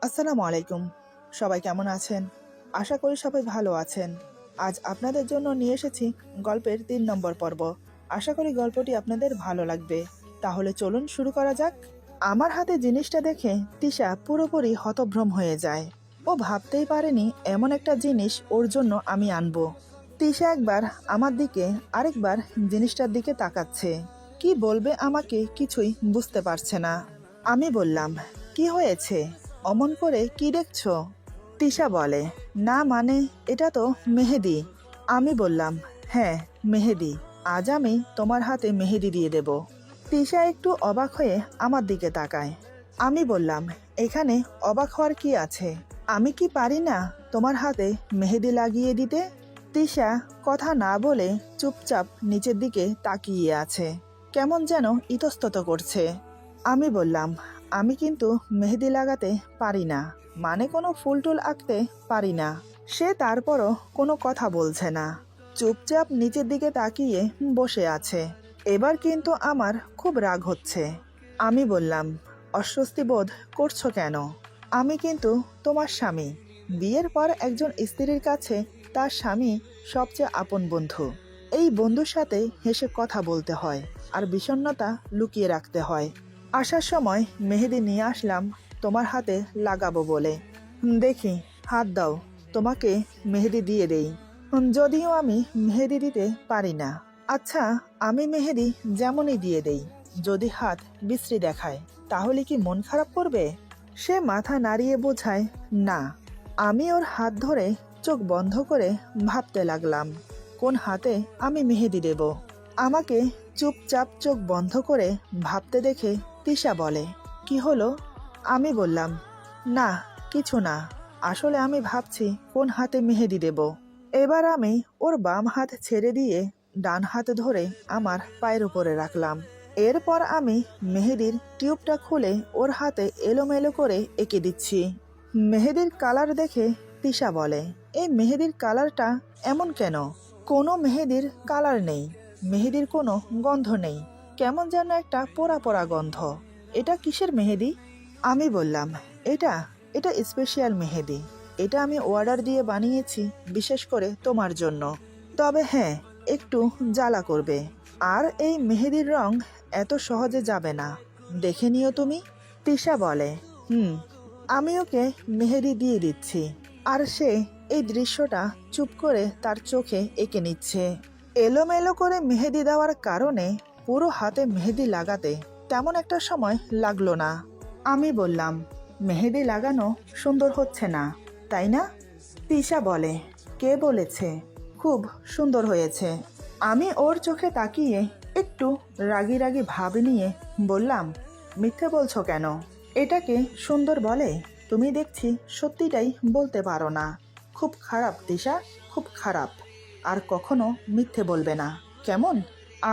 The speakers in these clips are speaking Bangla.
আসসালামু আলাইকুম। সবাই কেমন আছেন? আশা করি সবাই ভালো আছেন। আজ আপনাদের জন্য নিয়ে এসেছি গল্পের ৩ নম্বর পর্ব। আশা করি গল্পটি আপনাদের ভালো লাগবে। তাহলে চলুন শুরু করা যাক। আমার হাতে জিনিসটা দেখে তিশা পুরোপুরি হতভ্রম হয়ে যায়। ও ভাবতেই পারেনি এমন একটা জিনিস ওর জন্য আমি আনবো। তিশা একবার আমার দিকে আরেকবার জিনিসটার দিকে তাকাচ্ছে। কি বলবে আমাকে কিছুই বুঝতে পারছে না। আমি বললাম, কি হয়েছে? অমন করে কি দেখছো? তিশা বলে, না মানে এটা তো মেহেদি। আমি বললাম, হ্যাঁ মেহেদি। আজ আমি তোমার হাতে মেহেদি দিয়ে দেব। তিশা একটু অবাক হয়ে আমার দিকে তাকায়। আমি বললাম, এখানে অবাক হওয়ার কি আছে? আমি কি পারি না তোমার হাতে মেহেদি লাগিয়ে দিতে? তিশা কথা না বলে চুপচাপ নিচের দিকে তাকিয়ে আছে, কেমন যেন ইতস্তত করছে। আমি বললাম, আমি কিন্তু মেহেদি লাগাতে পারি না, মানে কোনো ফুল টুল আঁকতে পারি না। সে তারপরও কোনো কথা বলছে না, চুপচাপ নিচের দিকে তাকিয়ে বসে আছে। এবার কিন্তু আমার খুব রাগ হচ্ছে। আমি বললাম, অস্বস্তি বোধ করছো কেন? আমি কিন্তু তোমার স্বামী। বিয়ের পর একজন স্ত্রীর কাছে তার স্বামী সবচেয়ে আপন বন্ধু। এই বন্ধুর সাথে হেসে কথা বলতে হয়, আর বিষণ্ণতা লুকিয়ে রাখতে হয়। আসার সময় মেহেদি নিয়ে আসলাম তোমার হাতে লাগাবো বলে। দেখি, হাত দাও, তোমাকে মেহেদি দিয়ে দেই। যদিও আমি মেহেদি দিতে পারি না। আচ্ছা, আমি মেহেদি যেমনই দিয়ে দেই, যদি হাত বিশ্রী দেখায় তাহলে কি মন খারাপ করবে? সে মাথা নাড়িয়ে বোঝায়, না। আমি ওর হাত ধরে চোখ বন্ধ করে ভাবতে লাগলাম কোন হাতে আমি মেহেদি দেব। আমাকে চুপচাপ চোখ বন্ধ করে ভাবতে দেখে তিশা বলে, কি হলো? আমি বললাম, না কিছু না, আসলে আমি ভাবছি কোন হাতে মেহেদি দেব। এবার আমি ওর বাম হাত ছেড়ে দিয়ে ডান হাত ধরে আমার পায়ের উপরে রাখলাম। এরপর আমি মেহেদির টিউবটা খুলে ওর হাতে এলোমেলো করে এঁকে দিচ্ছি। মেহেদির কালার দেখে তিশা বলে, এই মেহেদির কালারটা এমন কেন? কোনো মেহেদির কালার নেই, মেহেদির কোনো গন্ধ নেই, কেমন যেন একটা পোড়া পোড়া গন্ধ। এটা কিসের মেহেদি? আমি বললাম, এটা এটা স্পেশাল মেহেদি। এটা আমি অর্ডার দিয়ে বানিয়েছি বিশেষ করে তোমার জন্য। তবে হ্যাঁ, একটু জ্বালা করবে। আর এই মেহেদির রং এত সহজে যাবে না, দেখে নিও তুমি। তিশা বলে, হুম। আমি ওকে মেহেদি দিয়ে দিচ্ছি, আর সে এই দৃশ্যটা চুপ করে তার চোখে এঁকে নিচ্ছে। এলোমেলো করে মেহেদি দেওয়ার কারণে পুরো হাতে মেহেদি লাগাতে তেমন একটা সময় লাগলো না। আমি বললাম, মেহেদি লাগানো সুন্দর হচ্ছে না, তাই না? তিশা বলে, কে বলেছে? খুব সুন্দর হয়েছে। আমি ওর চোখে তাকিয়ে একটু রাগি রাগি ভাব নিয়ে বললাম, মিথ্যে বলছো কেন? এটাকে সুন্দর বলে? তুমি দেখছি সত্যিটাই বলতে পারো না। খুব খারাপ তিশা, খুব খারাপ। আর কখনো মিথ্যে বলবে না, কেমন?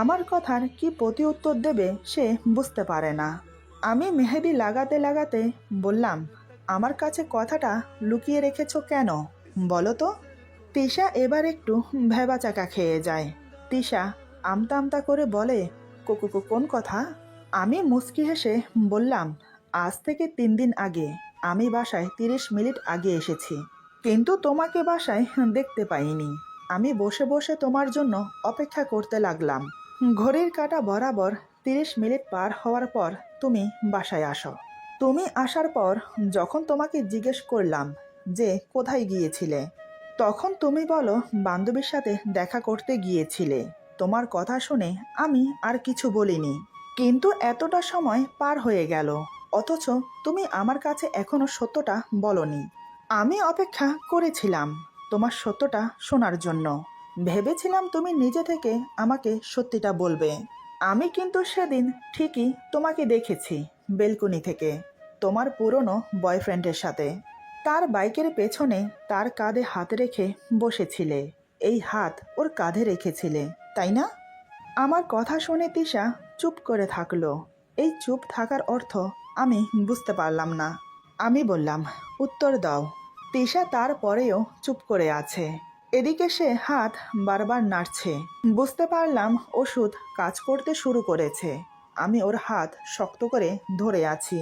আমার কথার কি প্রতি উত্তর দেবে সে বুঝতে পারে না। আমি মেহেদি লাগাতে লাগাতে বললাম, আমার কাছে কথাটা লুকিয়ে রেখেছো কেন বলো তো? তিশা এবার একটু ভ্যাবাচাকা খেয়ে যায়। তিশা আমতা আমতা করে বলে, কোন কথা? আমি মুচকি হেসে বললাম, আজ থেকে 3 দিন আগে আমি বাসায় 30 মিনিট আগে এসেছি, কিন্তু তোমাকে বাসায় দেখতে পাইনি। আমি বসে বসে তোমার জন্য অপেক্ষা করতে লাগলাম। ঘড়ির কাঁটা বরাবর 30 মিনিট পার হওয়ার পর তুমি বাসায় আসো। তুমি আসার পর যখন তোমাকে জিজ্ঞেস করলাম যে কোথায় গিয়েছিলে, তখন তুমি বলো বান্ধবীর সাথে দেখা করতে গিয়েছিলে। তোমার কথা শুনে আমি আর কিছু বলিনি, কিন্তু এতটা সময় পার হয়ে গেল, অথচ তুমি আমার কাছে এখনো সত্যটা বলনি। আমি অপেক্ষা করেছিলাম তোমার সত্যটা শোনার জন্য। ভেবেছিলাম তুমি নিজে থেকে আমাকে সত্যিটা বলবে। আমি কিন্তু সেদিন ঠিকই তোমাকে দেখেছি বেলকনি থেকে, তোমার পুরনো বয়ফ্রেন্ডের সাথে। তার বাইকের পেছনে তার কাঁধে হাত রেখে বসেছিলে। এই হাত ওর কাঁধে রেখেছিলে, তাই না? আমার কথা শুনে তিশা চুপ করে থাকলো। এই চুপ থাকার অর্থ আমি বুঝতে পারলাম না। আমি বললাম, উত্তর দাও। তিশা তারপরেও চুপ করে আছে। এদিকে সে হাত বারবার নাড়ছে। বুঝতে পারলাম ওষুধ কাজ করতে শুরু করেছে। আমি ওর হাত শক্ত করে ধরে আছি।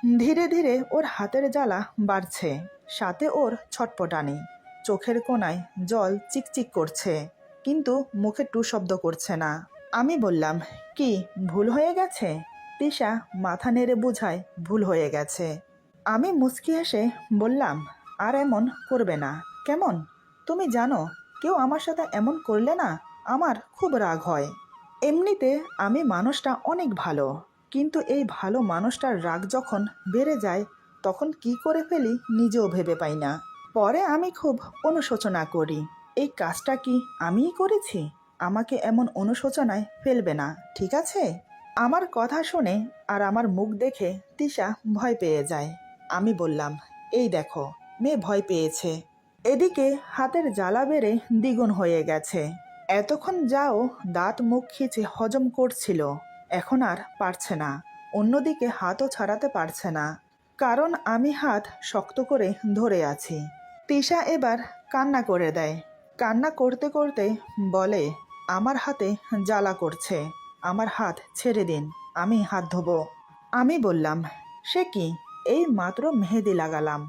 ধীরে ধীরে ওর হাতের জ্বালা বাড়ছে, সাথে ওর ছটপটানি। চোখের কোণায় জল চিকচিক করছে, কিন্তু মুখে টু শব্দ করছে না। আমি বললাম, কি ভুল হয়ে গেছে? তিশা মাথা নেড়ে বুঝায় ভুল হয়ে গেছে। আমি মুচকি হেসে বললাম, আর এমন করবে না কেমন? তুমি জানো, কেউ আমার সাথে এমন করলে না আমার খুব রাগ হয়। এমনিতে আমি মানুষটা অনেক ভালো, কিন্তু এই ভালো মানুষটার রাগ যখন বেড়ে যায় তখন কি করে ফেলি নিজেও ভেবে পাই না। পরে আমি খুব অনুশোচনা করি, এই কাজটা কি আমিই করেছি? আমাকে এমন অনুশোচনায় ফেলবে না, ঠিক আছে? আমার কথা শুনে আর আমার মুখ দেখে তিশা ভয় পেয়ে যায়। আমি বললাম, এই দেখো, মেয়ে ভয় পেয়েছে। এদিকে হাতের জ্বালা বেড়ে দ্বিগুণ হয়ে গেছে। এতক্ষণ যাও দাঁত মুখ খিচে হজম করছিল, এখন আর পারছে না। অন্যদিকে হাতও ছাড়াতে পারছে না, কারণ আমি হাত শক্ত করে ধরে আছি। তিশা এবার কান্না করে দেয়। কান্না করতে করতে বলে, আমার হাতে জ্বালা করছে, আমার হাত ছেড়ে দিন, আমি হাত ধোবো। আমি বললাম, সে কি, এই মাত্র মেহেদি লাগালাম,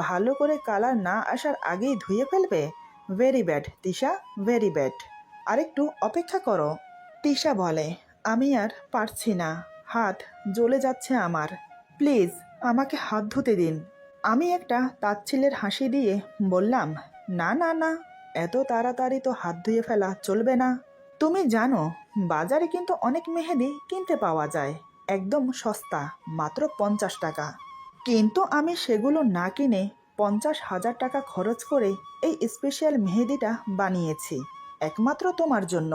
ভালো করে কালার না আসার আগেই ধুয়ে ফেলবে? Very bad Tisha, very bad. আরেকটু অপেক্ষা করো। তিশা বলে, আমি আর পারছি না, হাত জ্বলে যাচ্ছে আমার, প্লিজ আমাকে হাত ধুতে দিন। আমি একটা তাচ্ছিল্যের হাসি দিয়ে বললাম, না না না, এত তাড়াতাড়ি তো হাত ধুয়ে ফেলা চলবে না। তুমি জানো, বাজারে কিন্তু অনেক মেহেদি কিনতে পাওয়া যায়, একদম সস্তা, মাত্র 50 টাকা। কিন্তু আমি সেগুলো না কিনে 50,000 টাকা খরচ করে এই স্পেশাল মেহেদিটা বানিয়েছি, একমাত্র তোমার জন্য।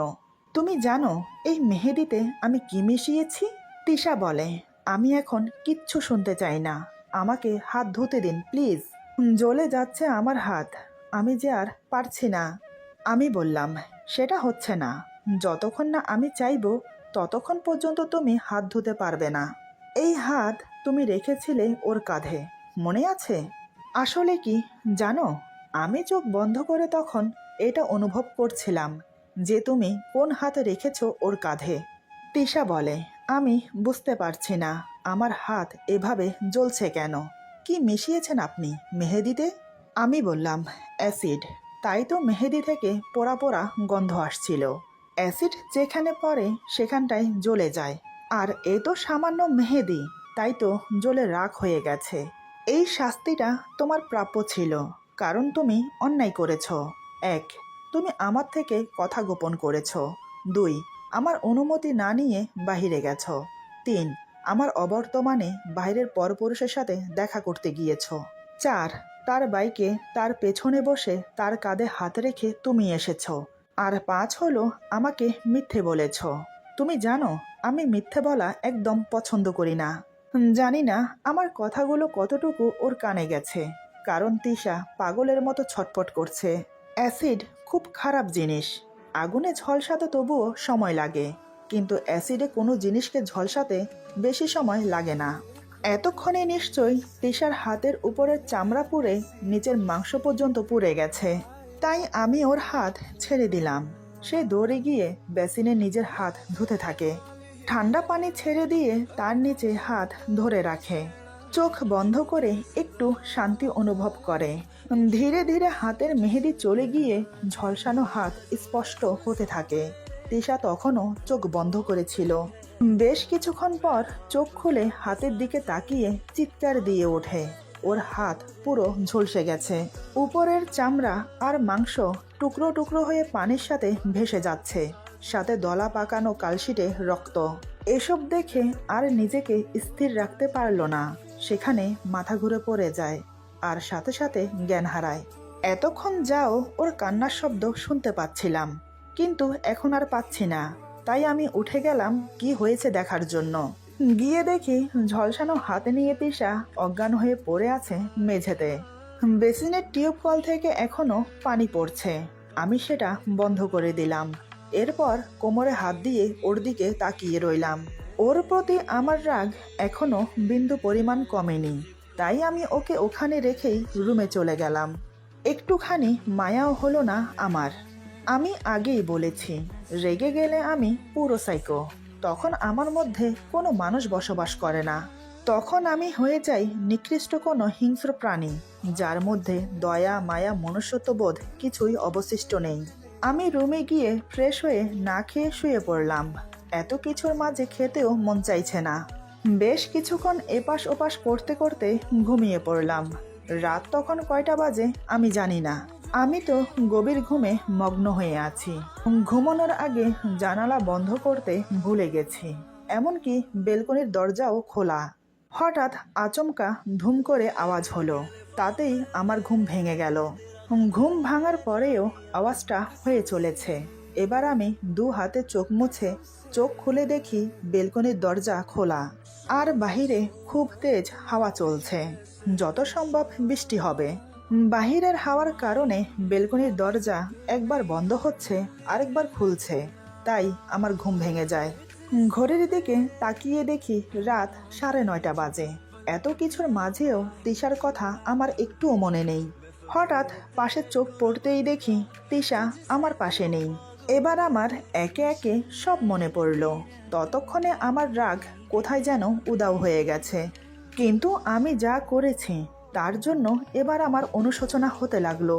তুমি জানো এই মেহেদিতে আমি কি মিশিয়েছি? তিশা বলে, আমি এখন কিচ্ছু শুনতে চাই না, আমাকে হাত ধুতে দিন প্লিজ, জ্বলে যাচ্ছে আমার হাত, আমি যে আর পারছি না। আমি বললাম, সেটা হচ্ছে না, যতক্ষণ না আমি চাইবো ততক্ষণ পর্যন্ত তুমি হাত ধুতে পারবে না। এই হাত তুমি রেখেছিলে ওর কাঁধে, মনে আছে? আসলে কি জানো, আমি চোখ বন্ধ করে তখন এটা অনুভব করছিলাম যে তুমি কোন হাত রেখেছো ওর কাঁধে। তিশা বলে, আমি বুঝতে পারছি না আমার হাত এভাবে জ্বলছে কেন, কি মিশিয়েছেন আপনি মেহেদিতে? আমি বললাম, অ্যাসিড, তাই তো মেহেদি থেকে পোড়া পোড়া গন্ধ আসছিল। অ্যাসিড যেখানে পড়ে সেখানটায় জ্বলে যায়, আর এ তো সামান্য মেহেদি, তাই তো জ্বলে রাখ হয়ে গেছে। এই শাস্তিটা তোমার প্রাপ্য ছিল, কারণ তুমি অন্যায় করেছ। 1, তুমি আমার থেকে কথা গোপন করেছ। 2, আমার অনুমতি না নিয়ে বাহিরে গেছ। 3, আমার অবর্তমানে বাইরের পরপুরুষের সাথে দেখা করতে গিয়েছ। 4, তার বাইকে তার পেছনে বসে তার কাঁধে হাত রেখে তুমি এসেছ। আর 5 হলো আমাকে মিথ্যে বলেছ। তুমি জানো আমি মিথ্যে বলা একদম পছন্দ করি না। জানি না আমার কথাগুলো কতটুকু ওর কানে গেছে, কারণ তিশা পাগলের মতো ছটফট করছে। অ্যাসিড খুব খারাপ জিনিস, আগুনে ঝলসাতে তবুও সময় লাগে, কিন্তু অ্যাসিডে কোনো জিনিসকে ঝলসাতে বেশি সময় লাগে না। এতক্ষণে নিশ্চয়ই তিশার হাতের উপরের চামড়া পুড়ে নিচের মাংস পর্যন্ত পুড়ে গেছে, তাই আমি ওর হাত ছেড়ে দিলাম। সে দৌড়ে গিয়ে বেসিনে নিজের হাত ধুতে থাকে, ঠান্ডা পানি ছেড়ে দিয়ে তার নিচে হাত ধরে রাখে, চোখ বন্ধ করে একটু শান্তি অনুভব করে। ধীরে ধীরে হাতের মেহেদি চলে গিয়ে ঝলসানো হাত স্পষ্ট হতে থাকে। তিশা তখনও চোখ বন্ধ করেছিল। বেশ কিছুক্ষণ পর চোখ খুলে হাতের দিকে তাকিয়ে চিৎকার দিয়ে ওঠে, ওর হাত পুরো ঝলসে গেছে, উপরের চামড়া আর মাংস টুকরো টুকরো হয়ে পানির সাথে ভেসে যাচ্ছে, সাথে দলা পাকানো কালশিটে রক্ত। এসব দেখে আর নিজেকে স্থির রাখতে পারল না, সেখানে মাথা ঘুরে পড়ে যায় আর সাথে সাথে জ্ঞান হারায়। এতক্ষণ যাও ওর কান্নার শব্দ শুনতে পাচ্ছিলাম, কিন্তু এখন আর পাচ্ছি না, তাই আমি উঠে গেলাম কি হয়েছে দেখার জন্য। গিয়ে দেখি ঝলসানো হাতে নিয়ে তিশা অজ্ঞান হয়ে পড়ে আছে মেঝেতে। বেসিনের টিউব কল থেকে এখনো পানি পড়ছে, আমি সেটা বন্ধ করে দিলাম। এরপর কোমরে হাত দিয়ে ওর দিকে তাকিয়ে রইলাম। ওর প্রতি আমার রাগ এখনো বিন্দু পরিমাণ কমেনি, তাই আমি ওকে ওখানে রেখেই রুমে চলে গেলাম। একটুখানি মায়াও হলো না আমার। আমি আগেই বলেছি, রেগে গেলে আমি পুরো সাইকো, তখন আমার মধ্যে কোনো মানুষ বসবাস করে না। তখন আমি হয়ে যাই নিকৃষ্ট কোনো হিংস্র প্রাণী, যার মধ্যে দয়া মায়া মনুষ্যত্ববোধ কিছুই অবশিষ্ট নেই। আমি রুমে গিয়ে ফ্রেশ হয়ে না খেয়ে শুয়ে পড়লাম। এত কিছুর মাঝে খেতেও মন চাইছে না। বেশ কিছুক্ষণ এপাশ ওপাশ করতে করতে ঘুমিয়ে পড়লাম। রাত তখন কয়টা বাজে আমি জানি না। আমি তো গভীর ঘুমে মগ্ন হয়ে আছি। ঘুমানোর আগে জানালা বন্ধ করতে ভুলে গেছি। এমনকি বেলকনির দরজাও খোলা। হঠাৎ আচমকা ধুম করে আওয়াজ হলো। তাতেই আমার ঘুম ভেঙে গেল। ঘুম ভাঙার পরেও আওয়াজটা হয়ে চলেছে। এবার আমি দু হাতে চোখ মুছে চোখ খুলে দেখি বেলকনির দরজা খোলা, আর বাহিরে খুব তেজ হাওয়া চলছে। যত সম্ভব বৃষ্টি হবে। বাহিরের হাওয়ার কারণে বেলকনির দরজা একবার বন্ধ হচ্ছে, আরেকবার খুলছে। তাই আমার ঘুম ভেঙে যায়। ঘড়ির দিকে তাকিয়ে দেখি রাত 9:30 বাজে। এত কিছুর মাঝেও তিশার কথা আমার একটুও মনে নেই। হঠাৎ পাশে চোখ পড়তেই দেখি তিশা আমার পাশে নেই। এবার আমার একে একে সব মনে পড়ল। ততক্ষণে আমার রাগ কোথায় যেন উধাও হয়ে গেছে। কিন্তু আমি যা করেছি তার জন্য এবার আমার অনুশোচনা হতে লাগলো।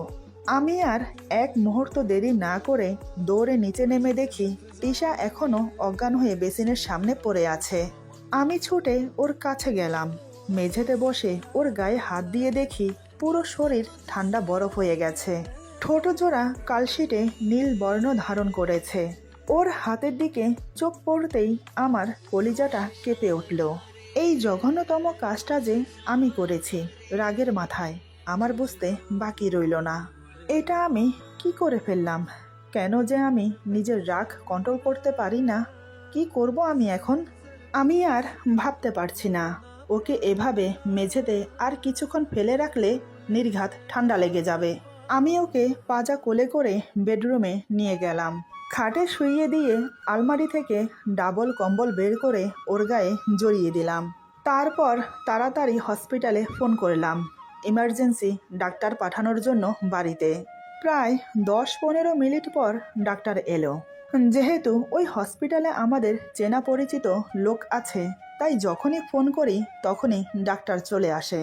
আমি আর এক মুহূর্ত দেরি না করে দৌড়ে নিচে নেমে দেখি তিশা এখনো অজ্ঞান হয়ে বেসিনের সামনে পড়ে আছে। আমি ছুটে ওর কাছে গেলাম। মেঝেতে বসে ওর গায়ে হাত দিয়ে দেখি পুরো শরীর ঠান্ডা বরফ হয়ে গেছে। ঠোঁট জোড়া কালশিটে নীল বর্ণ ধারণ করেছে। ওর হাতের দিকে চোখ পড়তেই আমার কলিজাটা কেঁপে উঠল। এই জঘন্যতম কাজটা যে আমি করেছি রাগের মাথায়, আমার বুঝতে বাকি রইল না। এটা আমি কি করে ফেললাম? কেন যে আমি নিজের রাগ কন্ট্রোল করতে পারি না? কি করব আমি এখন? আমি আর ভাবতে পারছি না। ওকে এভাবে মেঝেতে আর কিছুক্ষণ ফেলে রাখলে নির্ঘাত ঠান্ডা লেগে যাবে। আমি ওকে পাজা কোলে করে বেডরুমে নিয়ে গেলাম। খাটে শুইয়ে দিয়ে আলমারি থেকে ডাবল কম্বল বের করে ওর গায়ে জড়িয়ে দিলাম। তারপর তাড়াতাড়ি হসপিটালে ফোন করলাম, ইমার্জেন্সি ডাক্তার পাঠানোর জন্য বাড়িতে। প্রায় 10-15 মিনিট পর ডাক্তার এলো। যেহেতু ওই হসপিটালে আমাদের চেনা পরিচিত লোক আছে, তাই যখনই ফোন করি তখনই ডাক্তার চলে আসে।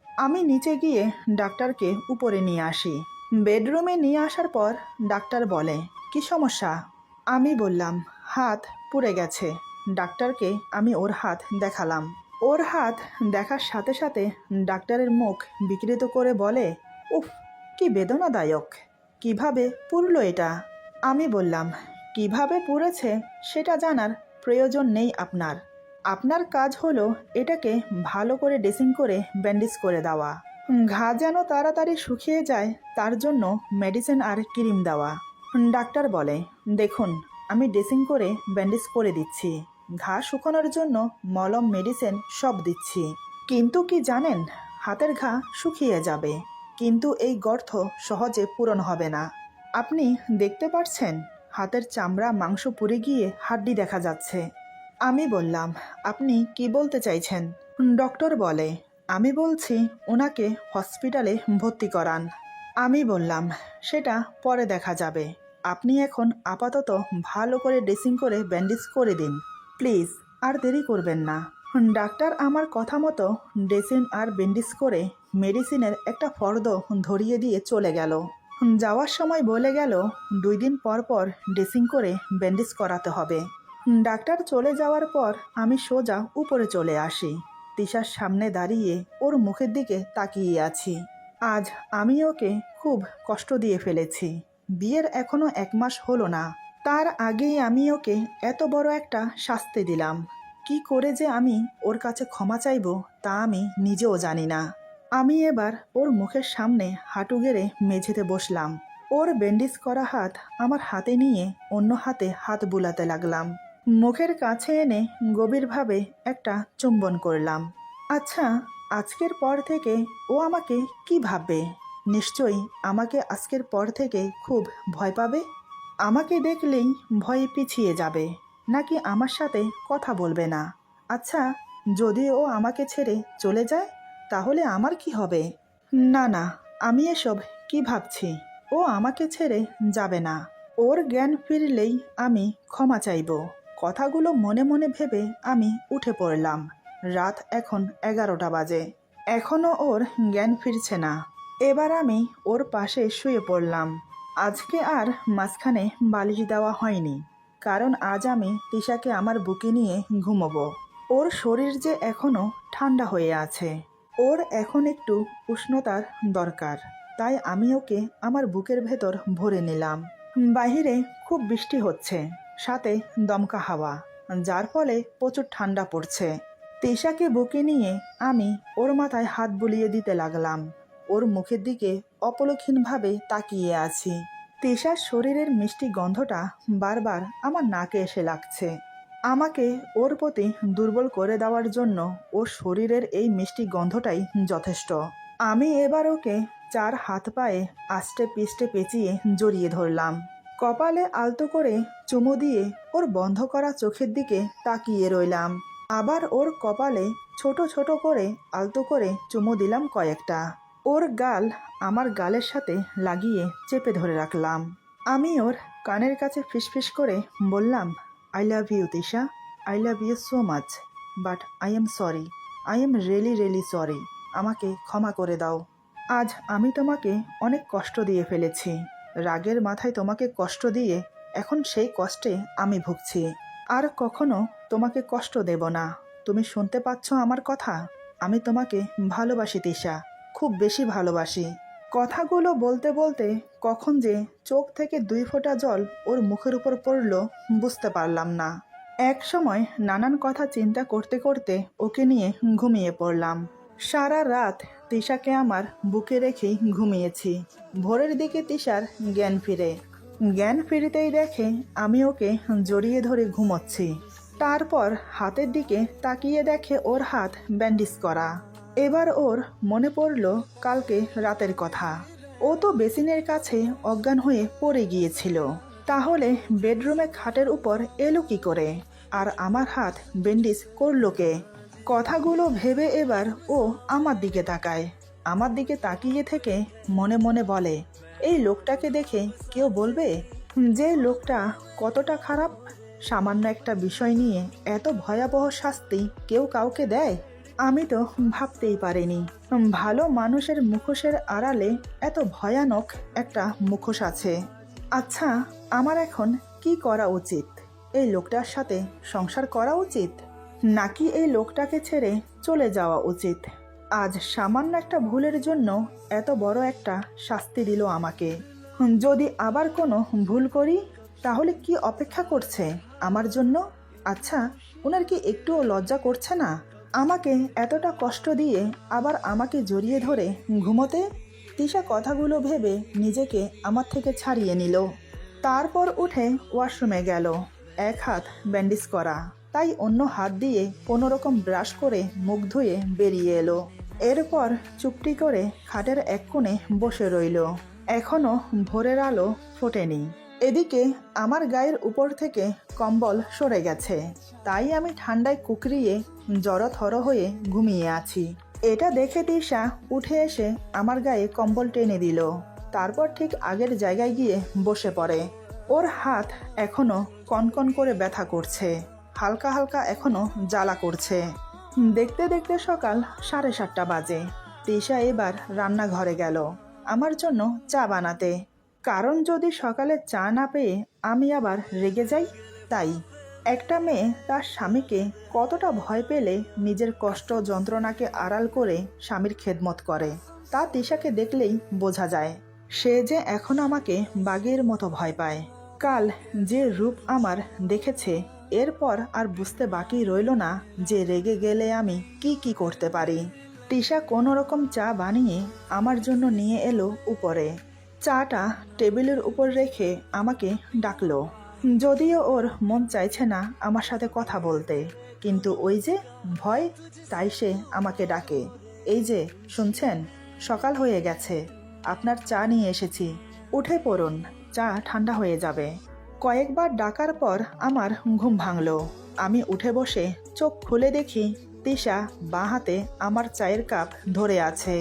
আমি নিচে গিয়ে ডাক্তারকে উপরে নিয়ে আসি। বেডরুমে নিয়ে আসার পর ডাক্তার বলে, কি সমস্যা? আমি বললাম, হাত পুড়ে গেছে। ডাক্তারকে আমি ওর হাত দেখালাম। ওর হাত দেখার সাথে সাথে ডাক্তারের মুখ বিকৃত করে বলে, উফ, কি বেদনাদায়ক! কিভাবে পুড়লো এটা? আমি বললাম, কিভাবে পুড়েছে সেটা জানার প্রয়োজন নেই আপনার। আপনার কাজ হলো এটাকে ভালো করে ড্রেসিং করে ব্যান্ডেজ করে দেওয়া। ঘা যেন তাড়াতাড়ি শুকিয়ে যায় তার জন্য মেডিসিন আর ক্রিম দেওয়া। ডাক্তার বলে, দেখুন, আমি ড্রেসিং করে ব্যান্ডেজ করে দিচ্ছি, ঘা শুকানোর জন্য মলম মেডিসিন সব দিচ্ছি। কিন্তু কি জানেন, হাতের ঘা শুকিয়ে যাবে, কিন্তু এই গর্ত সহজে পূরণ হবে না। আপনি দেখতে পাচ্ছেন হাতের চামড়া মাংস পুড়ে গিয়ে হাড্ডি দেখা যাচ্ছে। আমি বললাম, আপনি কি বলতে চাইছেন? ডক্টর বলে, আমি বলছি ওনাকে হসপিটালে ভর্তি করান। আমি বললাম, সেটা পরে দেখা যাবে। আপনি এখন আপাতত ভালো করে ড্রেসিং করে ব্যান্ডেজ করে দিন, প্লিজ। আর দেরি করবেন না। ডাক্তার আমার কথা মতো ড্রেসিং আর ব্যান্ডেজ করে মেডিসিনের একটা ফর্দ ধরিয়ে দিয়ে চলে গেল। যাওয়ার সময় বলে গেল 2 দিন পর পর ড্রেসিং করে ব্যান্ডেজ করাতে হবে। ডাক্তার চলে যাওয়ার পর আমি সোজা উপরে চলে আসি। তিশার সামনে দাঁড়িয়ে ওর মুখের দিকে তাকিয়ে আছি। আজ আমি ওকে খুব কষ্ট দিয়ে ফেলেছি। বিয়ের এখনো 1 মাস হলো না, তার আগেই আমি ওকে এত বড় একটা শাস্তি দিলাম। কি করে যে আমি ওর কাছে ক্ষমা চাইব তা আমি নিজেও জানি না। আমি এবার ওর মুখের সামনে হাঁটু গেড়ে মেঝেতে বসলাম। ওর ব্যান্ডেজ করা হাত আমার হাতে নিয়ে অন্য হাতে হাত বুলাতে লাগলাম। মুখের কাছে এনে গভীরভাবে একটা চুম্বন করলাম। আচ্ছা, আজকের পর থেকে ও আমাকে কি ভাববে? নিশ্চয়ই আমাকে আজকের পর থেকে খুব ভয় পাবে। আমাকে দেখলেই ভয়ে পিছিয়ে যাবে, নাকি আমার সাথে কথা বলবে না? আচ্ছা, যদি ও আমাকে ছেড়ে চলে যায় তাহলে আমার কি হবে? না না, আমি এসব কি ভাবছি? ও আমাকে ছেড়ে যাবে না। ওর জ্ঞান ফিরলেই আমি ক্ষমা চাইব। কথাগুলো মনে মনে ভেবে আমি উঠে পড়লাম। রাত এখন 11টা বাজে। এখনও ওর জ্ঞান ফিরছে না। এবার আমি ওর পাশে শুয়ে পড়লাম। আজকে আর মাঝখানে বালিশ দেওয়া হয়নি, কারণ আজ আমি তিশাকে আমার বুকে নিয়ে ঘুমোবো। ওর শরীর যে এখনও ঠান্ডা হয়ে আছে, ওর এখন একটু উষ্ণতার দরকার। তাই আমি ওকে আমার বুকের ভেতর ভরে নিলাম। বাহিরে খুব বৃষ্টি হচ্ছে, সাথে দমকা হাওয়া, যার ফলে প্রচুর ঠান্ডা পড়ছে। তিশাকে বুকে নিয়ে আমি ওর মাথায় হাত বুলিয়ে দিতে লাগলাম। ওর মুখের দিকে অপলকহীনভাবে তাকিয়ে আছি। তিশার শরীরের মিষ্টি গন্ধটা বারবার আমার নাকে এসে লাগছে। আমাকে ওর প্রতি দুর্বল করে দেওয়ার জন্য ওর শরীরের এই মিষ্টি গন্ধটাই যথেষ্ট। আমি এবার ওকে 4 হাত পায়ে আষ্টে পিষ্টে পেঁচিয়ে জড়িয়ে ধরলাম। কপালে আলতো করে চুমু দিয়ে ওর বন্ধ করা চোখের দিকে তাকিয়ে রইলাম। আবার ওর কপালে ছোট ছোট করে আলতো করে চুমু দিলাম কয়েকটা। ওর গাল আমার গালের সাথে লাগিয়ে চেপে ধরে রাখলাম। আমি ওর কানের কাছে ফিসফিস করে বললাম, I love you Tisha, I love you so much, but I am sorry, I am really really sorry. আমাকে ক্ষমা করে দাও। আজ আমি তোমাকে অনেক কষ্ট দিয়ে ফেলেছি। রাগের মাথায় তোমাকে কষ্ট দিয়ে এখন সেই কষ্টে আমি ভুগছি। আর কখনো তোমাকে কষ্ট দেব না। তুমি শুনতে পাচ্ছ আমার কথা? আমি তোমাকে ভালোবাসি তিশা, খুব বেশি ভালোবাসি। কথাগুলো বলতে বলতে কখন যে চোখ থেকে 2 ফোঁটা জল ওর মুখের উপর পড়ল বুঝতে পারলাম না। এক সময় নানান কথা চিন্তা করতে করতে ওকে নিয়ে ঘুমিয়ে পড়লাম। সারা রাত তিশাকে আমার বুকে রেখেই ঘুমিয়েছি। ভোরের দিকে তিশার জ্ঞান ফিরে। জ্ঞান ফিরতেই দেখে আমি ওকে জড়িয়ে ধরে ঘুমোচ্ছি। তারপর হাতের দিকে তাকিয়ে দেখে ওর হাত ব্যান্ডেজ করা। এবার ওর মনে পড়ল কালকে রাতের কথা। ও তো বেসিনের কাছে অজ্ঞান হয়ে পড়ে গিয়েছিল। তাহলে বেডরুমে খাটের উপর এলো কি করে? আর আমার হাত ব্যান্ডেজ করলো কে? কথাগুলো ভেবে এবার ও আমার দিকে তাকায়। আমার দিকে তাকিয়ে থেকে মনে মনে বলে, এই লোকটাকে দেখে কেউ বলবে যে লোকটা কতটা খারাপ? সামান্য একটা বিষয় নিয়ে এত ভয়াবহ শাস্তি কেউ কাউকে দেয়? আমি তো ভাবতেই পারিনি ভালো মানুষের মুখোশের আড়ালে এত ভয়ানক একটা মুখোশ আছে। আচ্ছা, আমার এখন কি করা উচিত? এই লোকটার সাথে সংসার করা উচিত, নাকি এই লোকটাকে ছেড়ে চলে যাওয়া উচিত? আজ সামান্য একটা ভুলের জন্য এত বড় একটা শাস্তি দিল আমাকে। যদি আবার কোনো ভুল করি তাহলে কি অপেক্ষা করছে আমার জন্য? আচ্ছা, ওনার কি একটুও লজ্জা করছে না আমাকে এতটা কষ্ট দিয়ে আবার আমাকে জড়িয়ে ধরে ঘুমোতে? তিশা কথাগুলো ভেবে নিজেকে আমার থেকে ছাড়িয়ে নিল। তারপর উঠে ওয়াশরুমে গেল। এক হাত ব্যান্ডেজ করা, তাই অন্য হাত দিয়ে কোনোরকম ব্রাশ করে মুখ ধুয়ে বেরিয়ে এলো। এরপর চুপটি করে খাটের এক কোণে বসে রইল। এখনো ভোরের আলো ফোটেনি। এদিকে আমার গায়ের উপর থেকে কম্বল সরে গেছে, তাই আমি ঠান্ডায় কুকরিয়ে জড়থর হয়ে ঘুমিয়ে আছি। এটা দেখে তিশা উঠে এসে আমার গায়ে কম্বল টেনে দিল। তারপর ঠিক আগের জায়গায় গিয়ে বসে পড়ে। ওর হাত এখনো কনকন করে ব্যথা করছে, হালকা হালকা এখনো জ্বালা করছে। দেখতে দেখতে সকাল 7:30 বাজে। তিশা এবার রান্নাঘরে গেল আমার জন্য চা বানাতে। কারণ যদি সকালে চা না পেয়ে আমি আবার রেগে যাই, তাই। একটা মেয়ে তার স্বামীকে কতটা ভয় পেলে নিজের কষ্ট যন্ত্রণাকে আড়াল করে স্বামীর খেদমত করে, তা তিশাকে দেখলেই বোঝা যায়। সে যে এখন আমাকে বাঘের মতো ভয় পায়। কাল যে রূপ আমার দেখেছে, এরপর আর বুঝতে বাকি রইল না যে রেগে গেলে আমি কি কি করতে পারি। তিশা কোনো রকম চা বানিয়ে আমার জন্য নিয়ে এলো উপরে। চাটা টেবিলের উপর রেখে আমাকে ডাকলো। যদিও ওর মন চাইছে না আমার সাথে কথা বলতে, কিন্তু ওই যে ভয়, তাই সে আমাকে ডাকে। এই যে শুনছেন, সকাল হয়ে গেছে, আপনার চা নিয়ে এসেছি, উঠে পড়ুন, চা ঠান্ডা হয়ে যাবে। কয়েকবার ডাকার পর আমার ঘুম ভাঙল। আমি উঠে বসে চোখ খুলে দেখি তিশা বাঁ হাতে আমার চায়ের কাপ ধরে আছে।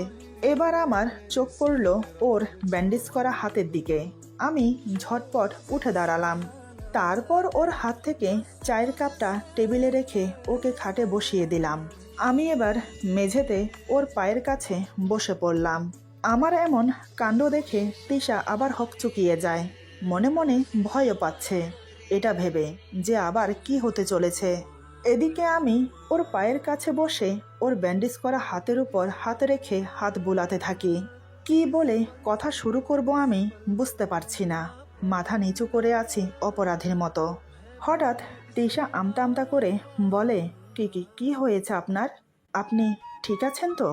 এবার আমার চোখ পড়ল ওর ব্যান্ডেজ করা হাতের দিকে। আমি ঝটপট উঠে দাঁড়ালাম। তারপর ওর হাত থেকে চায়ের কাপটা টেবিলে রেখে ওকে খাটে বসিয়ে দিলাম। আমি এবার মেঝেতে ওর পায়ের কাছে বসে পড়লাম। আমার এমন কাণ্ড দেখে তিশা আবার হকচকিয়ে যায়, মনে মনে ভয়ও পাচ্ছে এটা ভেবে যে আবার কি হতে চলেছে। এদিকে আমি ওর পায়ের কাছে বসে ওর ব্যান্ডেজ করা হাতের উপর হাত রেখে হাত বুলাতে থাকি। কি বলে কথা শুরু করব আমি বুঝতে পারছি না, মাথা নিচু করে আছি অপরাধীর মতো। হঠাৎ তিশা আমতা আমতা করে বলে, কি কি কি হয়েছে আপনার? আপনি ঠিক আছেন তো?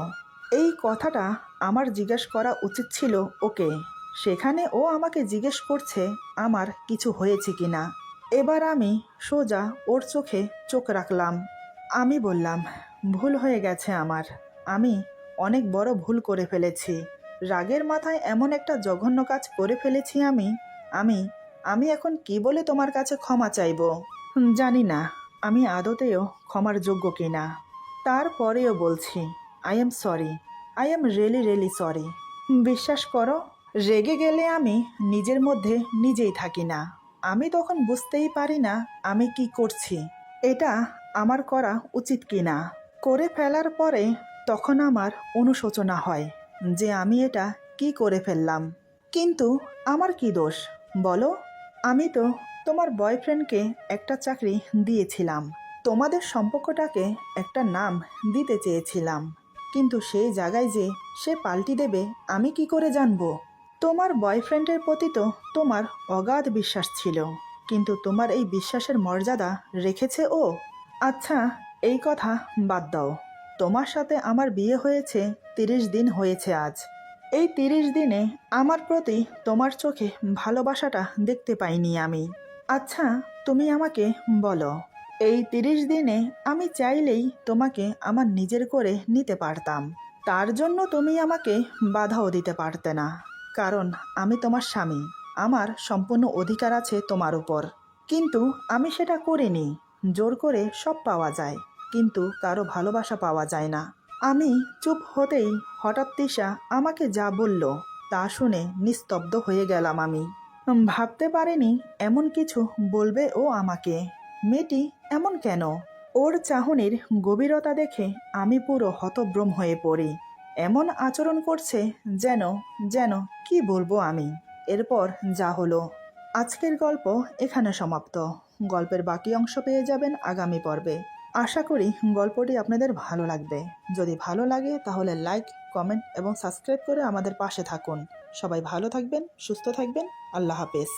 এই কথাটা আমার জিজ্ঞেস করা উচিত ছিল ওকে, সেখানে ও আমাকে জিজ্ঞেস করছে আমার কিছু হয়েছে কিনা। এবার আমি সোজা ওর চোখে চোখ রাখলাম। আমি বললাম, ভুল হয়ে গেছে আমার, আমি অনেক বড় ভুল করে ফেলেছি। রাগের মাথায় এমন একটা জঘন্য কাজ করে ফেলেছি আমি আমি আমি এখন কি বলে তোমার কাছে ক্ষমা চাইব? জানি না আমি আদতেও ক্ষমার যোগ্য কিনা। তারপরেও বলছি, I am sorry, I am really really sorry. বিশ্বাস করো, রেগে গেলে আমি নিজের মধ্যে নিজেই থাকি না। আমি তখন বুঝতেই পারি না আমি কি করছি, এটা আমার করা উচিত কিনা। করে ফেলার পরে তখন আমার অনুশোচনা হয় যে আমি এটা কি করে ফেললাম। কিন্তু আমার কি দোষ বলো? আমি তো তোমার বয়ফ্রেন্ডকে একটা চাকরি দিয়েছিলাম, তোমাদের সম্পর্কটাকে একটা নাম দিতে চেয়েছিলাম, কিন্তু সেই জায়গায় যে সে পাল্টি দেবে আমি কি করে জানবো? তোমার বয়ফ্রেন্ডের প্রতি তো তোমার অগাধ বিশ্বাস ছিল, কিন্তু তোমার এই বিশ্বাসের মর্যাদা রেখেছে ও? আচ্ছা, এই কথা বাদ দাও। তোমার সাথে আমার বিয়ে হয়েছে 30 দিন হয়েছে আজ। এই 30 দিনে আমার প্রতি তোমার চোখে ভালোবাসাটা দেখতে পাইনি আমি। আচ্ছা, তুমি আমাকে বলো, এই 30 দিনে আমি চাইলেই তোমাকে আমার নিজের করে নিতে পারতাম, তার জন্য তুমি আমাকে বাধাও দিতে পারতে না, কারণ আমি তোমার স্বামী, আমার সম্পূর্ণ অধিকার আছে তোমার উপর। কিন্তু আমি সেটা করিনি। জোর করে সব পাওয়া যায়, কিন্তু কারো ভালোবাসা পাওয়া যায় না। আমি চুপ হতেই হঠাৎ তিশা আমাকে যা বলল তা শুনে নিস্তব্ধ হয়ে গেলাম আমি। ভাবতে পারিনি এমন কিছু বলবে ও আমাকে। মেয়েটি এমন কেন? ওর চাহনির গভীরতা দেখে আমি পুরো হতভ্রম হয়ে পড়ি। এমন আচরণ করছে যেন যেন কি বলবো আমি। এরপর যা হলো। আজকের গল্প এখানে সমাপ্ত। গল্পের বাকি অংশ পেয়ে যাবেন আগামী পর্বে। আশা করি গল্পটি আপনাদের ভালো লাগবে। যদি ভালো লাগে তাহলে লাইক, কমেন্ট এবং সাবস্ক্রাইব করে আমাদের পাশে থাকুন। সবাই ভালো থাকবেন, সুস্থ থাকবেন। আল্লাহ হাফেজ।